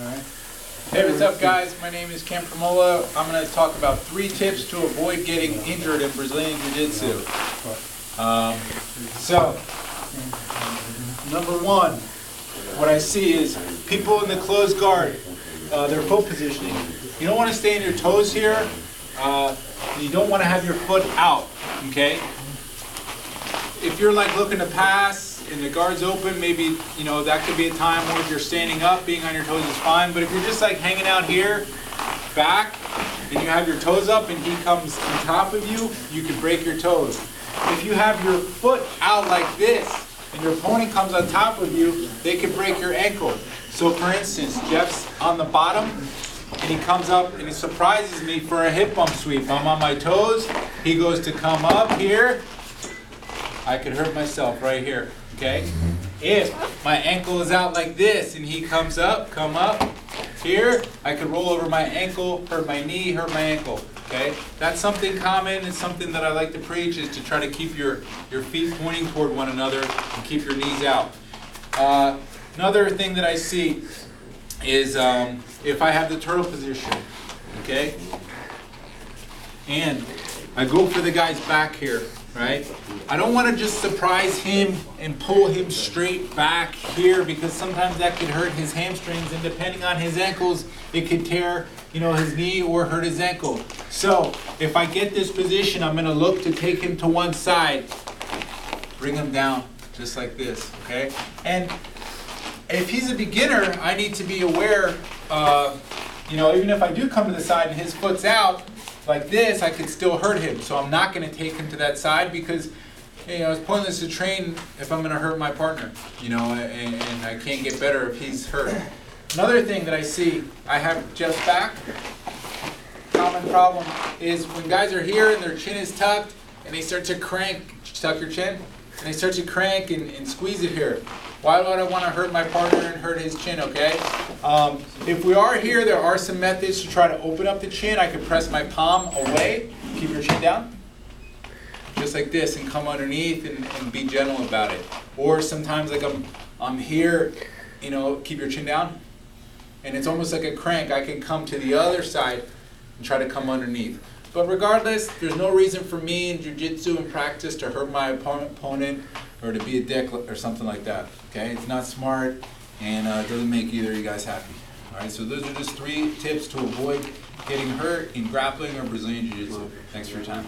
Alright. Hey, what's up guys? My name is Cam Promola. I'm going to talk about 3 tips to avoid getting injured in Brazilian Jiu-Jitsu. So, number 1, what I see is people in the closed guard, their foot positioning. You don't want to stay in your toes here. You don't want to have your foot out, okay? If you're like looking to pass and the guard's open, maybe, you know, that could be a time where if you're standing up, being on your toes is fine. But if you're just like hanging out here, back, and you have your toes up and he comes on top of you, you could break your toes. If you have your foot out like this and your opponent comes on top of you, they could break your ankle. So for instance, Jeff's on the bottom and he comes up and he surprises me for a hip bump sweep. I'm on my toes, he goes to come up here, I could hurt myself right here, okay? If my ankle is out like this and he comes up, come up here, I could roll over my ankle, hurt my knee, hurt my ankle, okay? That's something common and something that I like to preach, is to try to keep your feet pointing toward one another and keep your knees out. Another thing that I see is if I have the turtle position, okay? And I go for the guy's back here, right? I don't want to just surprise him and pull him straight back here, because sometimes that could hurt his hamstrings, and depending on his ankles, it could tear, you know, his knee or hurt his ankle. So if I get this position, I'm going to look to take him to one side, bring him down just like this, okay? And if he's a beginner, I need to be aware, you know, even if I do come to the side and his foot's out like this, I could still hurt him. So I'm not going to take him to that side, because, you know, it's pointless to train if I'm going to hurt my partner, you know, and I can't get better if he's hurt. Another thing that I see, I have Jeff's back. Common problem is when guys are here and their chin is tucked and they start to crank, tuck your chin, and they start to crank and squeeze it here. Why would I want to hurt my partner and hurt his chin, okay? If we are here, there are some methods to try to open up the chin. I could press my palm away, keep your chin down, just like this, and come underneath and be gentle about it. Or sometimes like I'm here, you know, keep your chin down, and it's almost like a crank. I can come to the other side and try to come underneath. But regardless, there's no reason for me in jiu-jitsu and practice to hurt my opponent or to be a dick or something like that. Okay, it's not smart, and it doesn't make either of you guys happy. All right, so those are just 3 tips to avoid getting hurt in grappling or Brazilian Jiu-Jitsu. Thanks for your time.